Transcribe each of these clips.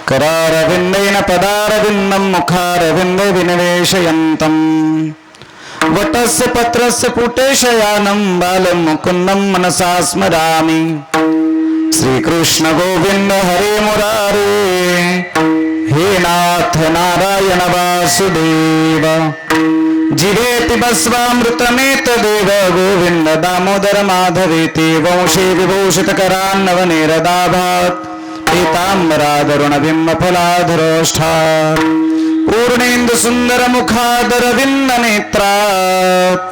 करारविन्देन पदारविन्दं मुखारविन्दे विनिवेशयन्तम् वटस्य पत्रस्य पुटे शयानं बालं मुकुन्दं मनसा स्मरामि श्रीकृष्ण गोविन्द हरे मुरारे हे नाथ नारायण वासुदेव जीवेति बस्वामृतमेतदेव गोविन्द दामोदर माधवेति वंशे विभूषितकरान्नवनेरदाभात् पीताम्बरादरुणबिम्बफलाधरोष्ठा पूर्णेन्दु सुन्दर मुखादर विन्न नेत्रात्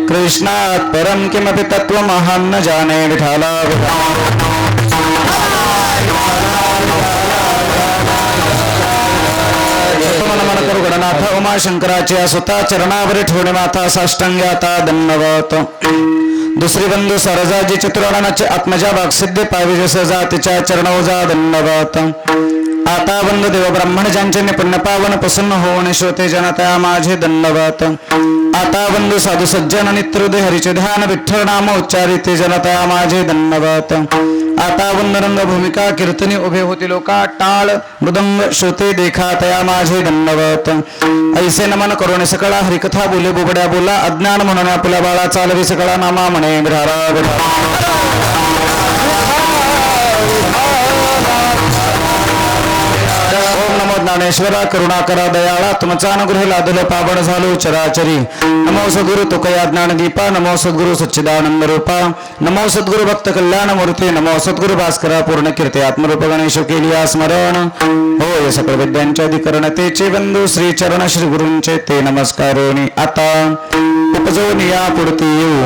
कृष्णात् परं किमपि तत्त्वमहं न जाने विठाला गणनाथ उमाशंकराच्या स्वतः चरणावर ठेवणे माता साष्टांग्याता दंडवत दुसरी बंधू सरजाजी चतुराणाचे आत्मजा वाक्सिद्ध पाविजे सजातीच्या चरणोजा दंडवत आता बंधू देव ब्राह्मण ज्यांचे पुण्य पावन प्रसन्न होऊन श्रोते जनता माझे दंडवत आता बंधू साधू सज्जन नित्योदय हरिचे ध्यान विठ्ठल नाम उच्चारिते जनता माझे दंडवत आता बंद रंग भूमिका कीर्तनी उभे होती लोका टाळ मृदंग श्रोते देखा तया माझे दंडवत ऐसे नमन करुणे सकळा हरिकथा बोले बुबड्या बोला अज्ञान म्हणून आपल्या बाळा चालवी सकळा नामा म्हणे विरारा ज्ञानेश्वरा करुणाकरा दयाळा तुमचा अनुग्रह लादल पावन झालो चराचरी नमो सद्गुरु तुकया ज्ञानदीपा नमो सद्गुरु सच्चिदानंद रूपा नमो सद्गुरु भक्त कल्याण मूर्ती नमो सद्गुरु भास्करा पूर्ण कीर्ती आत्मरूप गणेश केली स्मरण होय सकळ विद्यांच्या अधिकरणतेचे बंधू श्री चरण श्री गुरूंचे ते नमस्कारोनी आता उपजवून या पुढती येऊ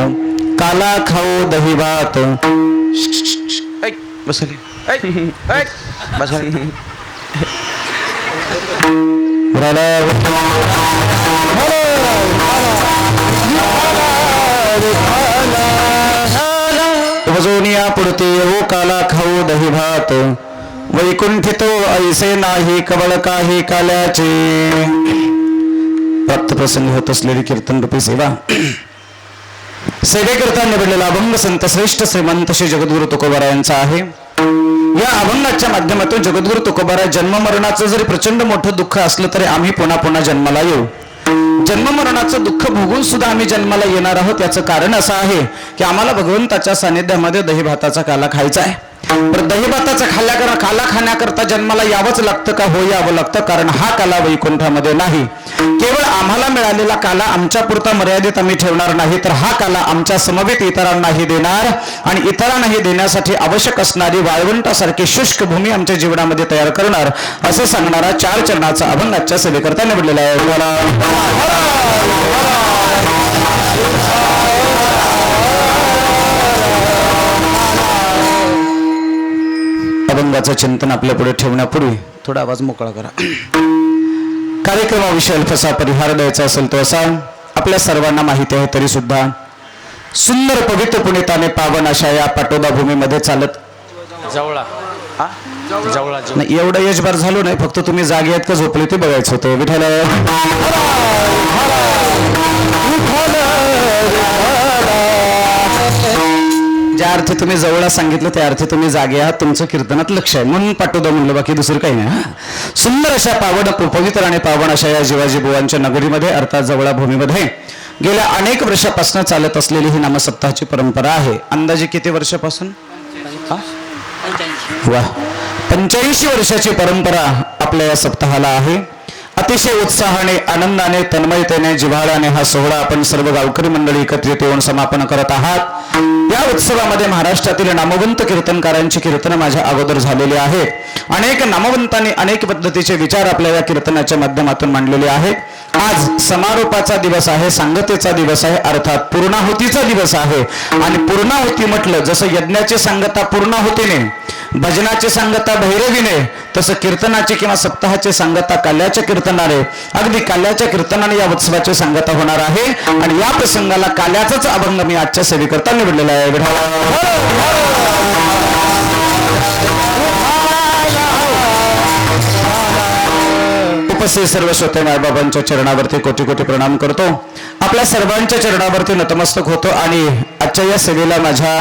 काला खाऊ दही भात बसली बसली उपजोनिया पुढते येऊ काला खाऊ दही भात वैकुंठितो ऐसे नाही कवळ काही काल्याचे प्राप्त प्रसंग होत असलेली कीर्तन रूपी सेवा सेवेकरता निवडलेला अभंग संत श्रेष्ठ श्रीमंत श्री जगद्गुरु तुकोबारा यांचा आहे. या अभंगाच्या माध्यमातून जगद्गुरु तुकोबारा जन्म मरणाचं जरी प्रचंड मोठं दुःख असलं तरी आम्ही पुन्हा पुन्हा जन्माला येऊ. जन्म मरणाचं दुःख भोगून सुद्धा आम्ही जन्माला येणार आहोत. याचं कारण असं आहे की आम्हाला भगवंताच्या सानिध्यामध्ये दही भाताचा काला खायचा आहे. पण दही भाताचा काला खाण्याकरता जन्माला यावंच लागतं का? हो, यावं लागतं. कारण हा काला वैकुंठामध्ये नाही. केवळ आम्हाला मिळालेला काला आमच्या पुरता मर्यादित आम्ही ठेवणार नाही, तर हा काला आमच्या समवेत इतरांनाही देणार आणि इतरांनाही देण्यासाठी आवश्यक असणारी वाळवंटासारखी शुष्क भूमी आमच्या जीवनामध्ये तयार करणार असं सांगणारा 4 चरणाचा अभंग आजच्या सेवेकरता निवडलेला आहे. अभंगाचं चिंतन आपल्या पुढे ठेवण्यापूर्वी थोडा आवाज मोकळा करा. कार्यक्रमाविषयी अल्पसा परिहार द्यायचा असेल तो असा. आपल्या सर्वांना माहिती आहे तरी सुद्धा सुंदर पवित्र पुणिताने पावन अशा या पाटोदा भूमीमध्ये चालत नाही एवढं यशभार झालो नाही. फक्त तुम्ही जागे आहेत का झोपले ते बघायचं होतं. विठ्ठल ज्या अर्थी तुम्ही जवळ सांगितलं त्या अर्थी तुम्ही जागे आहात. तुमचं कीर्तनात लक्ष आहे म्हणून पाटोदा म्हणलं, बाकी दुसरं काही नाही. सुंदर अशा पावन पवित्र आणि पावन अशा या शिवाजी बुवांच्या नगरीमध्ये अर्थात जवळा भूमीमध्ये गेल्या अनेक वर्षापासून चालत असलेली ही नामसप्ताहाची परंपरा आहे. अंदाजे किती वर्षापासून? 85 वर्षाची परंपरा आपल्या या सप्ताहाला आहे. अतिशय उत्साहाने आनंदाने तन्मयतेने जिव्हाळ्याने हा सोहळा आपण सर्व गावकरी मंडळी एकत्रित येऊन समापन करत आहात. या उत्सवामध्ये महाराष्ट्रातील नामवंत कीर्तनकारांची कीर्तनं माझ्या अगोदर झालेली आहेत. अनेक नामवंतांनी अनेक पद्धतीचे विचार आपल्या या कीर्तनाच्या माध्यमातून मांडलेले आहेत. आज समारोपाचा दिवस आहे, सांगतेचा दिवस आहे, अर्थात पूर्णाहुतीचा दिवस आहे. आणि पूर्णाहुती म्हटलं जसं यज्ञाची सांगता पूर्णाहुतीने, भजनाची सांगता भैरवीने, तसं कीर्तनाची किंवा सप्ताहाची सांगता काल्याच्या कीर्तनाने, अगदी काल्याच्या कीर्तनाने या उत्सवाची सांगता होणार आहे. आणि या प्रसंगाला काल्याचाच अभंग मी आजच्या सेवेकरता निवडलेला आहे. उपस्थित सर्व श्रोते मायबाबांच्या चरणावरती कोटी कोटी प्रणाम करतो. आपल्या सर्वांच्या चरणावरती नतमस्तक होतो. आणि आजच्या या सेवेला माझ्या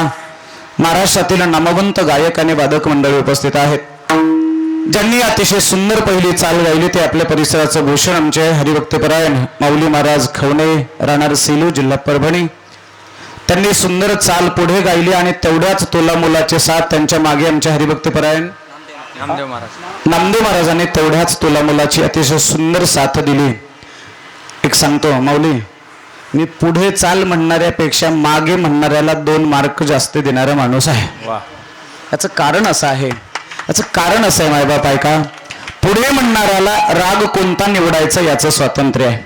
महाराष्ट्रातील नामवंत गायक आणि वादक मंडळी उपस्थित आहेत. ज्यांनी अतिशय सुंदर पहिली चाल गायली ते आपल्या परिसराचं भूषण आमचे हरिभक्तपरायण माऊली महाराज खवणे राहणार सेलू जिल्हा परभणी. त्यांनी सुंदर चाल पुढे गायली आणि तेवढ्याच तोला मुलाचे साथ त्यांच्या मागे आमच्या हरिभक्तपरायण नामदेव महाराजांनी तेवढ्याच तोला मुलाची अतिशय सुंदर साथ दिली. एक सांगतो माऊली, मी पुढे चाल म्हणणाऱ्यापेक्षा मागे म्हणणाऱ्याला 2 मार्क जास्त देणारा माणूस आहे. याचं कारण असं आहे, मायबाप ऐका, पुढे म्हणणाऱ्याला राग कोणता निवडायचा याचं स्वातंत्र्य आहे.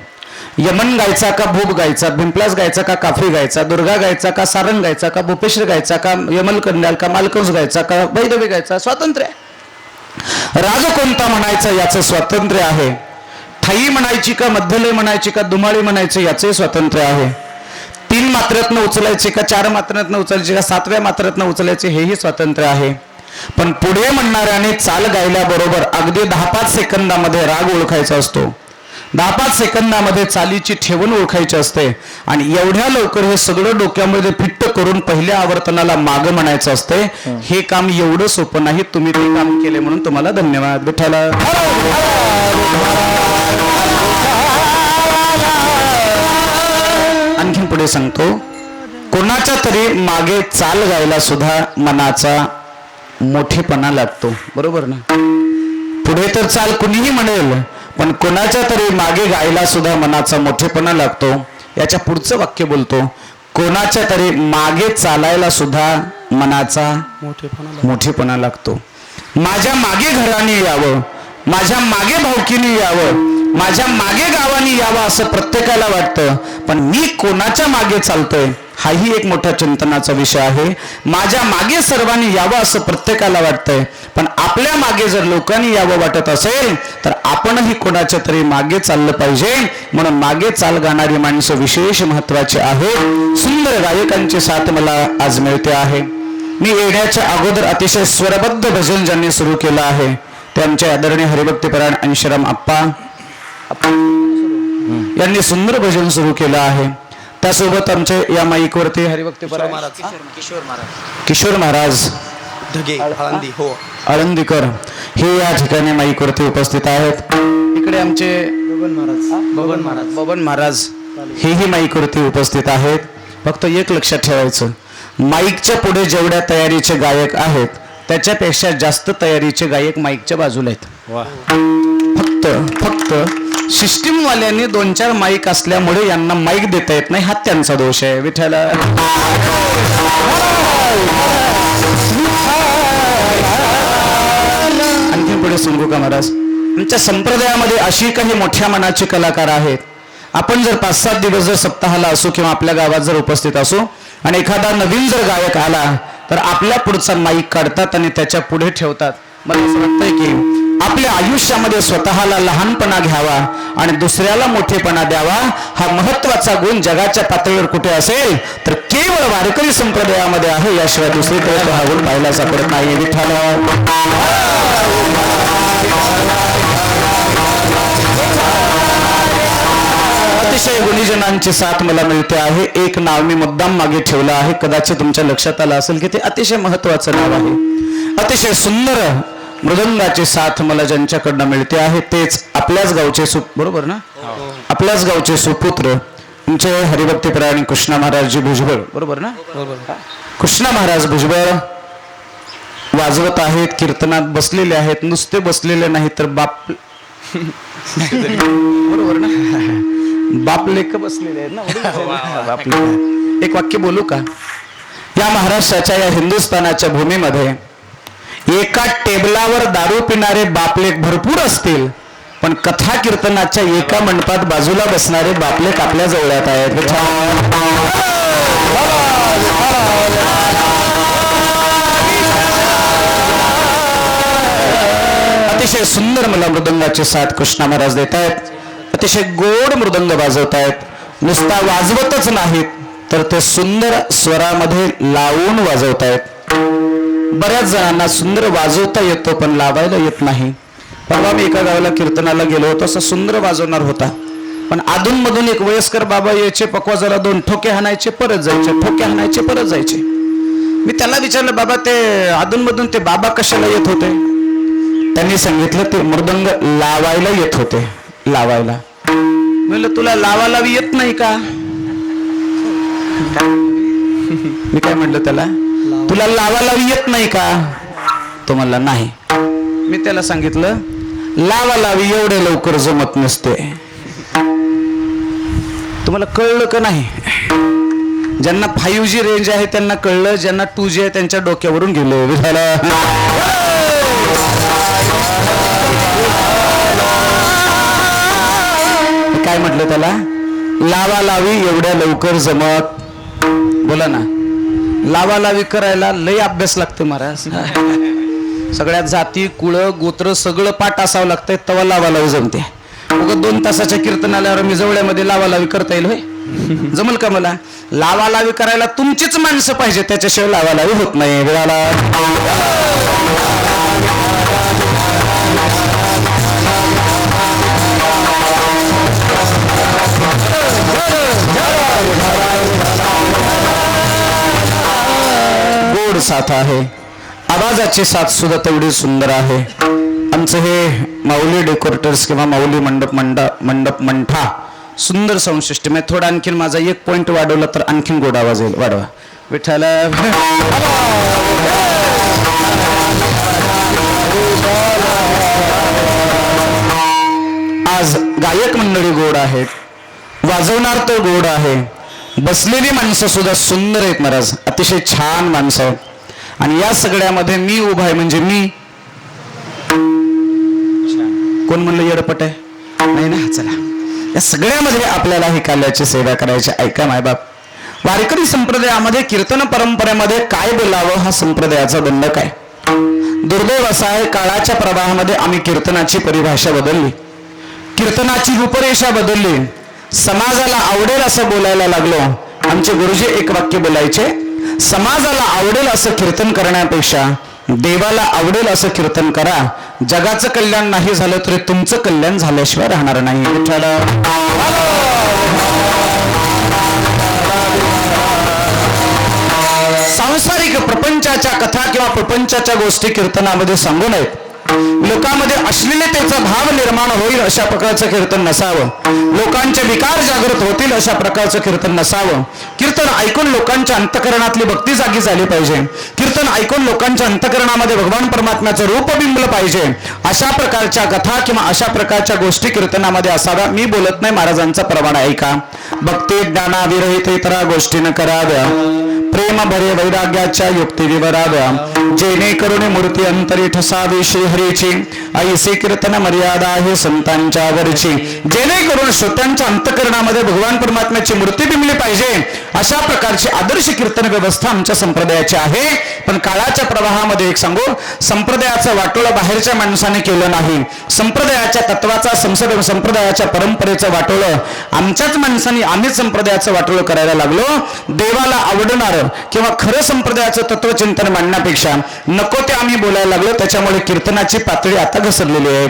यमन गायचा का भूप गायचा, भिंपलास गायचा का काफी गायचा, दुर्गा गायचा का सारंग गायचा का भूपेश्वर गायचा का यमल कन्याल का मालकंस गायचा का वैदवी गायचा, स्वातंत्र्य आहे. राग कोणता म्हणायचा याचं स्वातंत्र्य आहे. थाई म्हणायची का मध्यलय म्हणायची का दुमाळी म्हणायचं याचंही स्वातंत्र्य आहे. 3 मात्रातनं उचलायचे का 4 मात्रातनं उचलायचे का 7व्या मात्रातनं उचलायचे हेही स्वातंत्र्य आहे. पण पुढे म्हणणाऱ्याने चाल गायल्याबरोबर अगदी 10-5 सेकंदामध्ये राग ओळखायचा असतो, 10-5 सेकंदामध्ये चालीची ठेवण ओळखायची असते आणि एवढ्या लवकर हे सगळं डोक्यामध्ये फिट्ट करून पहिल्या आवर्तनाला माग म्हणायचं असते. हे काम एवढं सोपं नाही. तुम्ही ते काम केले म्हणून तुम्हाला धन्यवाद. विठ्ठला. आणखीन पुढे सांगतो, कोणाच्या तरी मागे चाल गायला सुद्धा मनाचा मोठेपणा लागतो. बरोबर ना? पुढे तर चाल कुणीही म्हणेल, पण कोणाच्या तरी मागे गायला सुद्धा मनाचा मोठेपणा लागतो. याच्या पुढचं वाक्य बोलतो, कोणाच्या तरी मागे चालायला सुद्धा मनाचा मोठेपणा लागतो. माझ्या मागे घराने यावं, माझ्या मागे भावकीने यावं, माझ्या मागे गावाने यावं असं प्रत्येकाला वाटतं. पण मी कोणाच्या मागे चालतोय हाही एक मोठा चिंतनाचा विषय आहे. माझ्या मागे सर्वांनी यावं असं प्रत्येकाला वाटतंय, पण आपल्या मागे जर लोकांनी यावं वाटत असेल तर आपणही कोणाच्या तरी मागे चाललं पाहिजे. म्हणून मागे चाल गाणारी माणसं विशेष महत्वाची आहेत. सुंदर गायकांची साथ मला आज मिळते आहे. मी येण्याच्या अगोदर अतिशय स्वरबद्ध भजन ज्यांनी सुरू केलं आहे ते आमचे आदरणीय हरिभक्तपरायण अंशराम आप्पा यांनी सुंदर भजन सुरू केलं आहे. त्यासोबत आमचे या माईकवरती हरिभक्तपरायण किशोर महाराज आळंदीकर हे या ठिकाणी माईकवरती उपस्थित आहेत. इकडे आमचे बबन महाराज हेही माईकवरती उपस्थित आहेत. फक्त एक लक्षात ठेवायचं, माईकच्या पुढे जेवढ्या तयारीचे गायक आहेत त्याच्यापेक्षा जास्त तयारीचे गायक माईकच्या बाजूला आहेत. फक्त सिस्टीम वाल्यांनी 2-4 माईक असल्यामुळे यांना माईक देता येत नाही, हा त्यांचा दोष आहे. विठ्ठला. आणखी पुढे सांगू का महाराज, आमच्या संप्रदायामध्ये अशी काही मोठ्या मनाचे कलाकार आहेत. आपण जर 5-7 दिवस जर सप्ताहाला असो किंवा आपल्या गावात जर उपस्थित असो आणि एखादा नवीन जर गायक आला तर आपल्या पुढचा माईक काढतात आणि त्याच्या पुढे ठेवतात. मला असं वाटतंय की आपल्या आयुष्यामध्ये स्वतःला लहानपणा घ्यावा आणि दुसऱ्याला मोठेपणा द्यावा. हा महत्वाचा गुण जगाच्या पातळीवर कुठे असेल तर केवळ वारकरी संप्रदायामध्ये आहे. याशिवाय दुसरीकडे हा गुण पाहायला सापडत नाही. विठ्ठला. अतिशय गुणीजनांची साथ मला मिळते आहे. एक नाव मी मुद्दाम मागे ठेवलं आहे, कदाचित तुमच्या लक्षात आलं असेल की ते अतिशय महत्वाचं नाव आहे. अतिशय सुंदर मृदंगाची साथ मला ज्यांच्याकडनं मिळते आहे तेच आपल्याच गावचे बरोबर ना, आपल्याच गावचे सुपुत्र तुमचे हरिभक्तपरायण कृष्णा महाराजजी भुजबळ. बरोबर ना? कृष्णा महाराज भुजबळ वाजवत आहेत, कीर्तनात बसलेले आहेत. नुसते बसलेले नाही तर बाप बरोबर ना, बाप लेख बसलेले आहेत ना. एक वाक्य बोलू का? या महाराष्ट्राच्या या हिंदुस्थानाच्या भूमीमध्ये एका टेबलावर दारू पिणारे बापलेख भरपूर असतील, पण कथा कीर्तनाच्या एका मंडपात बाजूला बसणारे बापलेख आपल्या जवळात आहेत. अतिशय सुंदर मला मृदंगाची साथ कृष्णा महाराज देत आहेत. अतिशय गोड मृदंग वाजवत आहेत. नुसता वाजवतच नाहीत तर ते सुंदर स्वरामध्ये लावून वाजवत आहेत. बऱ्याच जणांना सुंदर वाजवता येतो पण लावायला येत नाही. परवा मी एका गावाला कीर्तनाला गेलो होतो. असं सुंदर वाजवणार होता, पण अधूनमधून एक वयस्कर बाबा यायचे, पकवाजाला 2 ठोके हाणायचे, परत जायचे, ठोके हाणायचे, परत जायचे. मी त्याला विचारलं, बाबा ते अधूनमधून ते बाबा कशाला येत होते? त्यांनी सांगितलं ते मृदंग लावायला येत होते. लावायला म्हणलं तुला लावालावी येत नाही का? मी काय म्हटलं त्याला, तुला लावालावी येत नाही का? तो म्हणला नाही. मी त्याला सांगितलं लावालावी एवढे लवकर जमत नसते. तुम्हाला कळलं का नाही? ज्यांना 5G रेंज आहे त्यांना कळलं, ज्यांना 2G आहे त्यांच्या डोक्यावरून गेलं. काय म्हटलं त्याला, लावालावी एवढ्या लवकर जमत. बोला ना, लावालावी करायला लय अभ्यास लागतो महाराज. सगळ्यात जाती कुळ गोत्र सगळं पाठ असावं लागतंय तेव्हा लावालावी जमते. उगा 2 तासाच्या कीर्तनालयावर मी जवळ्यामध्ये लावालावी करता येईल होय? जमल का मला? लावालावी करायला तुमचीच माणसं पाहिजे, त्याच्याशिवाय लावालावी होत नाही. गोड साथ आहे, आवाजाची साथ सुद्धा तेवढी सुंदर आहे. आमचं हे माऊली डेकोरेटर्स किंवा माऊली मंडप मंठा सुंदर साऊंड सिस्टम आहे. थोडा आणखीन माझा 1 पॉइंट वाढवला तर आणखीन गोड आवाज येईल. वाढवा विठ्ठल. आज गायक मंडळी गोड आहेत, वाजवणार तर गोड आहे, बसलेली माणसं सुद्धा सुंदर आहेत महाराज, अतिशय छान माणसं आहेत. आणि या सगळ्यामध्ये मी उभा आहे म्हणजे मी कोण म्हणलं येडपट आहे? नाही ना. चला, या सगळ्यामध्ये आपल्याला ही काल्याची सेवा करायची. ऐका मायबाप, वारकरी संप्रदायामध्ये कीर्तन परंपरेमध्ये काय बोलावं हा संप्रदायाचा दंडक आहे. दुर्दैव असा आहे, काळाच्या प्रवाहामध्ये आम्ही कीर्तनाची परिभाषा बदलली, कीर्तनाची रूपरेषा बदलली, समाजाला आवडेल असं बोलायला लागलो. आमचे गुरुजी एक वाक्य बोलायचे, समाजाला आवडेल असं कीर्तन करण्यापेक्षा देवाला आवडेल असं कीर्तन करा. जगाचं कल्याण नाही झालं तरी तुमचं कल्याण झाल्याशिवाय राहणार नाही. सांसारिक प्रपंचाच्या कथा किंवा प्रपंचाच्या गोष्टी कीर्तनामध्ये सांगू नयेत. लोकांमध्ये अश्लीलतेचा भाव निर्माण होईल अशा प्रकारचं कीर्तन नसावं. लोकांचे विकार जागृत होतील अशा प्रकारचं कीर्तन नसावं. कीर्तन ऐकून लोकांच्या अंतकरणातली भक्ती जागी झाली पाहिजे. कीर्तन ऐकून लोकांच्या अंतकरणामध्ये भगवान परमात्म्याचं रूप बिंबलं पाहिजे. अशा प्रकारच्या कथा किंवा अशा प्रकारच्या गोष्टी कीर्तनामध्ये असाव्या. मी बोलत नाही, महाराजांचा प्रमाण ऐका. भक्ती ज्ञाना विरहित इतरा गोष्टी न कराव्या, प्रेम भरे वैराग्याच्या युक्ती विवराव्या, जेणेकरून मूर्ती अंतरी ठसावी श्रीहरीची, ऐसे कीर्तन मर्यादा आहे संतांच्या वरची. जेणेकरून श्रोत्यांच्या अंतकरणामध्ये भगवान परमात्म्याची मूर्ती बिंबली पाहिजे. अशा प्रकारची आदर्श कीर्तन व्यवस्था आमच्या संप्रदायाची आहे. पण काळाच्या प्रवाहामध्ये एक सांगू, संप्रदायाचं वाटोळं बाहेरच्या माणसाने केलं नाही. संप्रदायाच्या तत्वाचा संप्रदायाच्या परंपरेचं वाटोळं आमच्याच माणसांनी, आम्हीच संप्रदायाचं वाटोळं करायला लागलो. देवाला आवडणार किंवा खरं संप्रदायाचं तत्वचिंतन मांडण्यापेक्षा नको ते आम्ही बोलायला लागलो. त्याच्यामुळे कीर्तनाची पातळी आता घसरलेली आहे.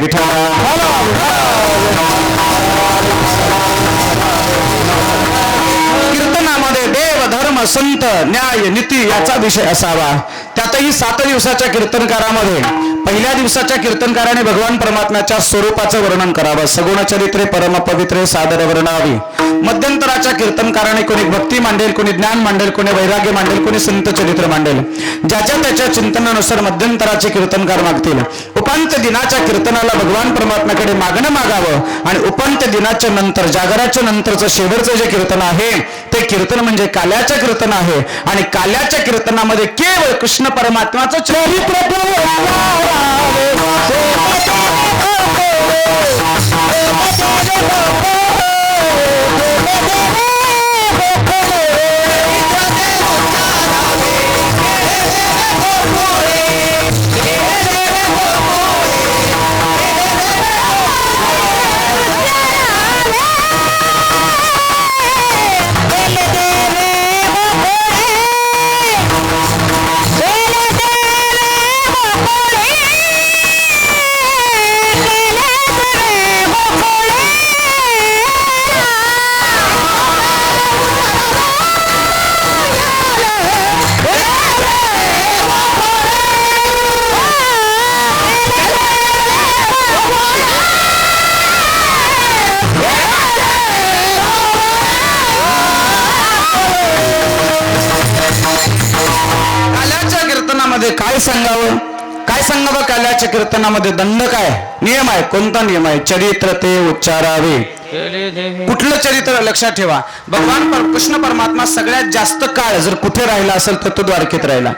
कीर्तनामध्ये देव धर्म संत न्याय नीती याचा विषय असावा. त्यातही 7 दिवसाच्या कीर्तनकारामध्ये पहिल्या दिवसाच्या कीर्तनकाराने भगवान परमात्म्याच्या स्वरूपाचं वर्णन करावं. सगुण चरित्रे परम पवित्रे सादर वर्णावी. मध्यंतराच्या कीर्तनकाराने कोणी भक्ती मांडेल, कोणी ज्ञान मांडेल, कोणी वैराग्य मांडेल, कोणी संत चरित्र मांडेल. ज्याच्या त्याच्या चिंतनानुसार मध्यंतराचे कीर्तनकार मागतील. उपांत्य दिनाच्या कीर्तनाला भगवान परमात्म्याकडे मागणं मागावं. आणि उपांत्य दिनाच्या नंतर जागराच्या नंतरचं शेवटचं जे कीर्तन आहे ते कीर्तन म्हणजे काल्याचं कीर्तन आहे. आणि काल्याच्या कीर्तनामध्ये केवळ कृष्ण परमात्म्याचं चरित्र कीर्तनामध्ये काय सांगावं, काय सांगावं? काल्याच्या कीर्तनामध्ये दंड काय नियम आहे? कोणता नियम आहे? चरित्र ते उच्चारावे. कुठलं चरित्र? लक्षात ठेवा, भगवान कृष्ण परमात्मा सगळ्यात जास्त काळ जर कुठे राहिला असेल तर तो द्वारकेत राहिला.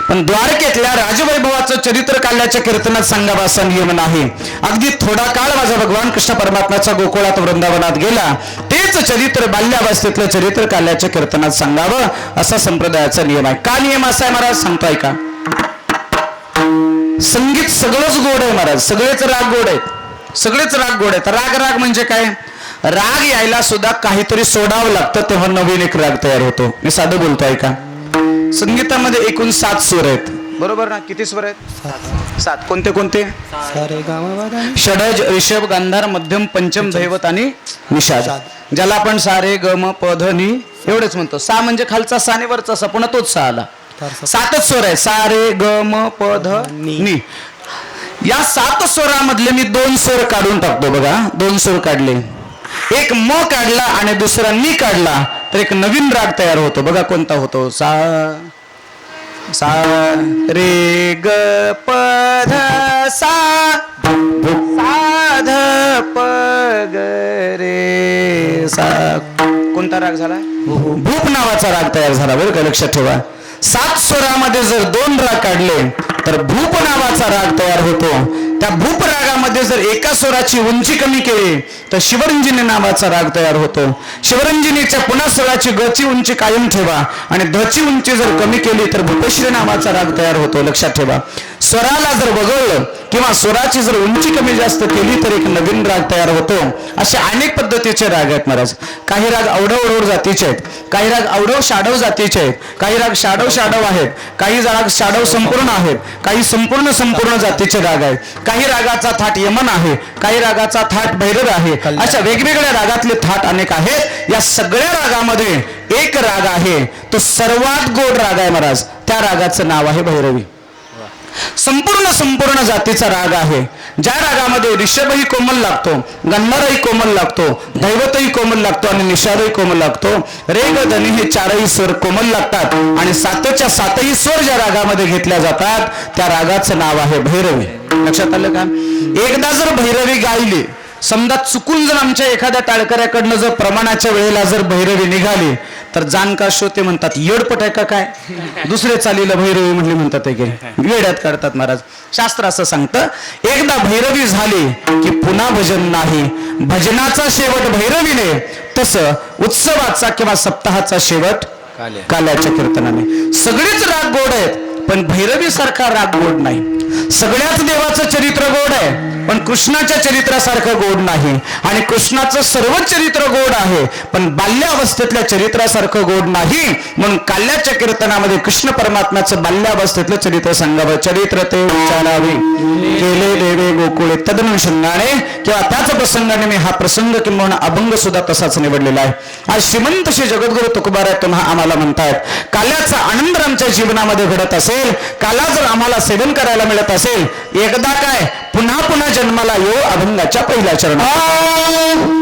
पण द्वारकेतल्या राजवैभवाचं चरित्र काल्याच्या कीर्तनात सांगावं असा नियम नाही. अगदी थोडा काळ माझा भगवान कृष्ण परमात्म्याचा गोकुळात वृंदावनात गेला, तेच चरित्र बाल्यावस्थेतलं चरित्र काल्याच्या कीर्तनात सांगावं असा संप्रदायाचा नियम आहे. का नियम असा आहे महाराज? सांगताय का? संगीत सगळंच गोड आहे महाराज, सगळेच राग गोड आहेत, सगळेच राग गोड आहेत. राग राग म्हणजे काय? राग यायला सुद्धा काहीतरी सोडावं लागतं, तेव्हा नवीन एक राग तयार होतो. मी साधं बोलतोय का? संगीतामध्ये एकूण 7 स्वर आहेत, बरोबर ना? किती स्वर आहेत? 7. कोणते कोणते? षडज, ऋषभ, गांधार, मध्यम, पंचम, दैवत आणि निषाद. ज्याला आपण सारे ग म प ध नि एवढेच म्हणतो. सा म्हणजे खालचा सा आणि वरचा सा, पुन्हा तोच सा आला. 7च स्वर आहे, सा रे ग म प ध नि. या 7 स्वरामधले मी 2 स्वर काढून टाकतो. बघा, 2 स्वर काढले, एक म काढला आणि दुसरा नि काढला तर एक नवीन राग तयार होतो. बघा कोणता होतो? सा सा रे ग प ध सा सा ध प ग रे सा. कोणता राग झाला? भूप नावाचा राग तयार झाला. बरं का, लक्षात ठेवा. 7 स्वरामध्ये जर 2 राग काढले तर भूप नावाचा राग तयार होतो. त्या भूप रागामध्ये जर एका स्वराची उंची कमी केली तर शिवरंजनी नावाचा राग तयार होतो. शिवरंजनीच्या पुन्हा स्वराची गची उंची कायम ठेवा आणि धची उंची जर कमी केली तर भूपश्री नावाचा राग तयार होतो. लक्षात ठेवा. स्वराला जर वगळलं किंवा स्वराची जर उंची कमी जास्त केली तर एक नवीन राग तयार होतो. असे अनेक पद्धतीचे राग आहेत महाराज. काही राग अवढव जातीचे आहेत, काही राग अवढव शाडव जातीचे आहेत, काही राग शाडव शाडव आहेत, काही राग शाडव संपूर्ण आहेत, काही संपूर्ण जातीचे राग आहेत. काही रागाचा थाट यमन आहे, काही रागाचा थाट भैरव आहे. अशा वेगवेगळ्या रागातले थाट अनेक आहेत. या सगळ्या रागामध्ये एक राग आहे, तो सर्वात गोड राग आहे महाराज. त्या रागाचं नाव आहे भैरवी. संपूर्ण जातीचा राग आहे. ज्या रागामध्ये ऋषभही कोमल लागतो, गंधारही कोमल लागतो, दैवतही कोमल लागतो आणि निषादही कोमल लागतो. रे ग धनी हे 4ही स्वर कोमल लागतात आणि 7च्या 7ही स्वर ज्या रागामध्ये घेतल्या जातात त्या रागाचं नाव आहे भैरवी. लक्षात आलं का? एकदा जर भैरवी गायली, समजा चुकून जर आमच्या एखाद्या टाळकऱ्याकडनं जर प्रमाणाच्या वेळेला जर भैरवी निघाली तर जाणकार श्रोते म्हणतात येडपट आहे का काय, दुसरे चालीला भैरवी म्हणली म्हणतात, वेड्यात काढतात महाराज. शास्त्र असं सांगतं, एकदा भैरवी झाली की पुन्हा भजन नाही. भजनाचा शेवट भैरवीने, तसं उत्सवाचा किंवा सप्ताहाचा शेवट काल्याच्या कीर्तनाने. सगळेच राग गोड आहेत पण भैरवी सारखा राग गोड नाही. सगळ्याच देवाचं चरित्र गोड आहे पण कृष्णाच्या चरित्रासारखं गोड नाही. आणि कृष्णाचं सर्वच चरित्र गोड आहे पण बाल्यावस्थेतल्या चरित्रासारखं गोड नाही. म्हणून काल्याच्या कीर्तनामध्ये कृष्ण परमात्म्याचं बाल्यावस्थेतलं चरित्र सांगावं. चरित्र ते उच्चारावे, केले देवे गोकुळे तदनुषंगाने किंवा त्याच प्रसंगाने मी हा प्रसंग किंवा अभंग सुद्धा तसाच निवडलेला आहे. आज श्रीमंत श्री जगद्गुरु तुकोबाराय तुम्हा आम्हाला म्हणतायत, काल्याचा आनंद आमच्या जीवनामध्ये घडत असेल, काला जर आम्हाला सेवन करायला मिळत असेल, एकदा काय पुन्हा जन्माला येऊ अभंगाच्या पहिल्या चरणात.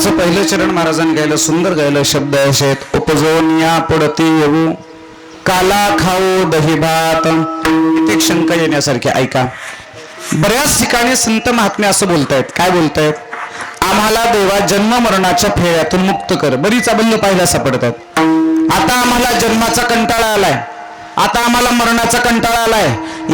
देवाचं पहिलं चरण महाराजांनी गायलं, सुंदर गायलं. शब्द असे आहेत, उपजवून या पुढती येऊ, काला खाऊ दही भात. इथे एक शंका येण्यासारखी, ऐका. बऱ्याच ठिकाणी संत महात्मे असं बोलतायत, काय बोलतायत? आम्हाला देवा जन्म मरणाच्या फेऱ्यातून मुक्त कर. बरीच अभंग पाहायला सापडतात. आता आम्हाला जन्माचा कंटाळा आलाय, आता आम्हाला मरणाचा कंटाळा आलाय.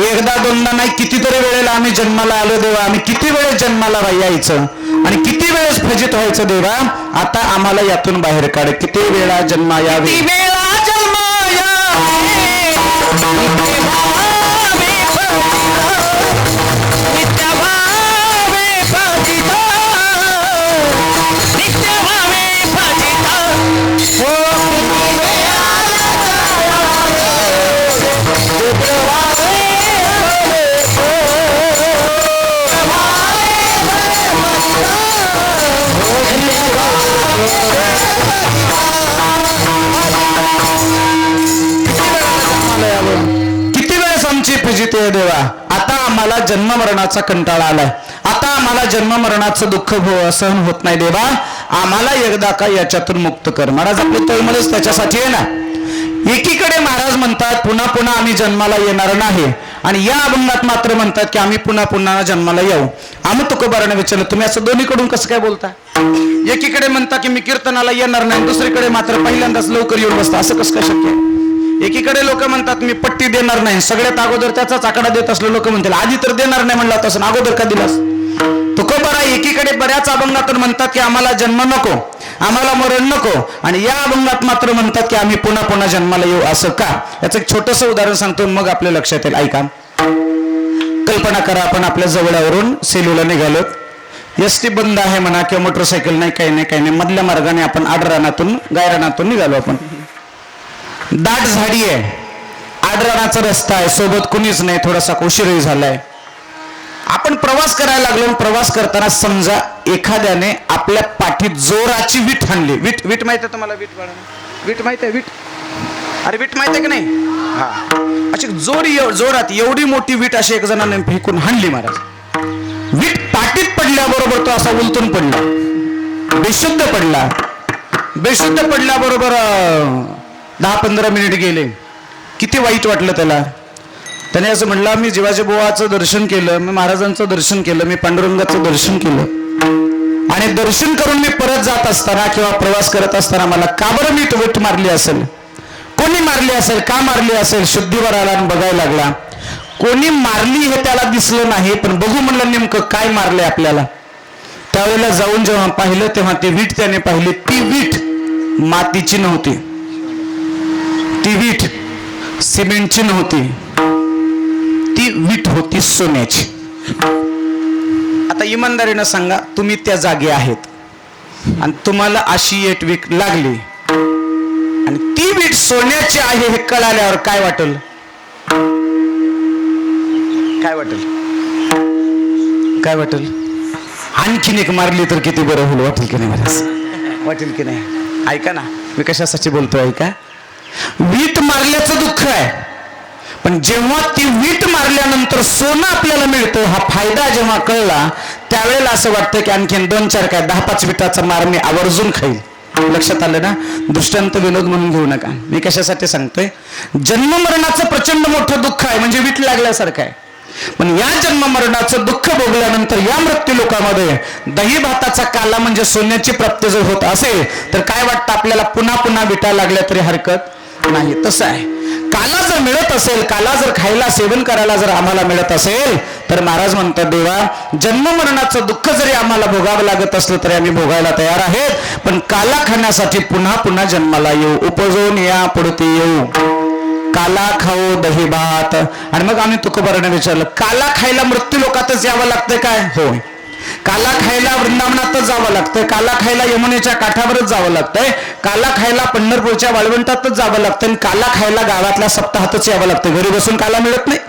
एकदा दोनदा नाही, कितीतरी वेळेला आम्ही जन्माला आलो देवा, आम्ही किती वेळेस जन्माला यायचं आणि किती वेळेस फजित व्हायचं देवा. आता आम्हाला यातून बाहेर काढ. किती वेळा जन्मा यावे, किती वेळेस आमची फजिती आहे देवा. आता आम्हाला जन्म मरणाचा कंटाळा आलाय, आता आम्हाला जन्म मरणाचं दुःख सहन होत नाही देवा. आम्हाला एकदा का याच्यातून मुक्त कर. महाराज आपले तळमळच त्याच्यासाठी आहे ना. एकीकडे महाराज म्हणतात पुन्हा पुन्हा आम्ही जन्माला येणार नाही, आणि या अभंगात मात्र म्हणतात की आम्ही पुन्हा पुन्हा जन्माला येऊ. आम्ही तुकोबाराने विचारलं, तुम्ही असं दोन्हीकडून कसं काय बोलता? एकीकडे म्हणता की मी कीर्तनाला येणार नाही, दुसरीकडे मात्र पहिल्यांदाच लवकर येऊन बसता, असं कसं काय शक्य आहे? एकीकडे लोक म्हणतात मी पट्टी देणार नाही, सगळ्यात अगोदर त्याचाच आकडा देत असलो लोक म्हणतील आधी तर देणार नाही म्हणला तसं अगोदर का दिलास? तुकोबारा एकीकडे बऱ्याच अभंगातून म्हणतात की आम्हाला जन्म नको, आम्हाला मरण नको, आणि या अभंगात मात्र म्हणतात की आम्ही पुन्हा पुन्हा जन्माला येऊ. असं का? याचं एक छोटस उदाहरण सांगतो, मग आपल्या लक्षात येईल. ऐका. कल्पना करा, आपण आपल्या जवळावरून सेलूला निघालो, एसटी बंद आहे म्हणा किंवा मोटरसायकल नाही, काही नाही काही नाही, मधल्या मार्गाने आपण आडरानातून गायरानातून निघालो. आपण दाट झाडी आहे, आडरानाचा रस्ता आहे, सोबत कुणीच नाही, थोडासा उशीरही झालाय. आपण प्रवास करायला लागलो. प्रवास करताना समजा एखाद्याने आपल्या पाठीत जोराची वीट हाणली. वीट वीट माहित आहे तुम्हाला? वीट वीट माहित आहे? वीट, अरे वीट माहित आहे की नाही? हा, अशी जोरात एवढी मोठी वीट अशी एक जणाने फेकून हाणली महाराज. वीट पाठीत पडल्याबरोबर तो असा उलटून पडला, बेशुद्ध पडला. बेशुद्ध पडल्याबरोबर 10-15 मिनिट गेले. किती वाईट वाटलं त्याला. त्याने असं म्हणलं, मी जीवाच्या बुवाचं दर्शन केलं, मी महाराजांचं दर्शन केलं, मी पांडुरंगाचं दर्शन केलं, आणि दर्शन करून मी परत जात असताना किंवा प्रवास करत असताना मला का बरं मी वीट मारली असेल, कोणी मारली असेल, का मारली असेल? शुद्धीवर आला आणि बघायला लागला. कोणी मारली हे त्याला दिसलं नाही, पण बघू म्हणलं नेमकं काय मारलंय आपल्याला. त्यावेळेला जाऊन जेव्हा पाहिलं तेव्हा ती वीट त्याने पाहिली. ती वीट मातीची नव्हती, ती वीट सिमेंटची नव्हती, ती वीट होती सोन्याची. आता इमानदारीनं सांगा, तुम्ही त्या जागी आहेत आणि तुम्हाला अशी एक वीट लागली आणि ती वीट सोन्याची आहे हे कळाल्यावर काय वाटेल? काय वाटेल? काय वाटेल? आणखीन एक मारली तर किती बरं होईल, वाटेल की नाही? मला वाटेल की नाही? ऐका ना, मी कशासाठी बोलतो ऐका. वीट मारल्याचं दुःख आहे, पण जेव्हा ती वीट मारल्यानंतर सोनं आपल्याला मिळतं हा फायदा जेव्हा कळला, त्यावेळेला असं वाटतं की आणखीन 2-4 काय 10-5 विटाचा मार मी आवर्जून खाईल. लक्षात आलं ना? दृष्टांत विनोद म्हणून घेऊ नका. मी कशासाठी सांगतोय, जन्म मरणाचं प्रचंड मोठं दुःख आहे, म्हणजे वीट लागल्यासारखं आहे. पण या जन्म मरणाचं दुःख भोगल्यानंतर या मृत्यू लोकांमध्ये दही भाताचा काला म्हणजे सोन्याची प्राप्ती जर होत असेल तर काय वाटतं आपल्याला? पुन्हा पुन्हा विटा लागल्या तरी हरकत नाही. तसं आहे. काला जर मिळत असेल, काला जर खायला सेवन करायला जर आम्हाला मिळत असेल तर महाराज म्हणतात देवा, जन्म मरणाचं दुःख जरी आम्हाला भोगावं लागत असलं तरी आम्ही भोगायला तयार आहेत, पण काला खाण्यासाठी पुन्हा पुन्हा जन्माला येऊ. उपजवून या पुढती येऊ, काला खाऊ दही भात. आणि मग आम्ही तुकोबाराने विचारलं, काला खायला मृत्यू लोकातच यावं लागतंय काय? होय. काला खायला वृंदावनातच जावं लागतंय, काला खायला यमुनेच्या काठावरच जावं लागतंय, काला खायला पंढरपूरच्या वाळवंटातच जावं लागतंय, काला खायला गावातल्या सप्ताहातच यावं लागतं. घरी बसून काला मिळत नाही,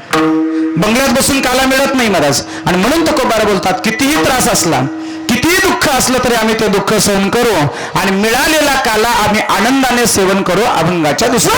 बंगल्यात बसून काला मिळत नाही महाराज. आणि म्हणून तुकोबारा बोलतात, कितीही त्रास असला, कितीही दुःख असलं तरी आम्ही ते दुःख सहन करू आणि मिळालेला काला आम्ही आनंदाने सेवन करू. अभंगाच्या दुसऱ्या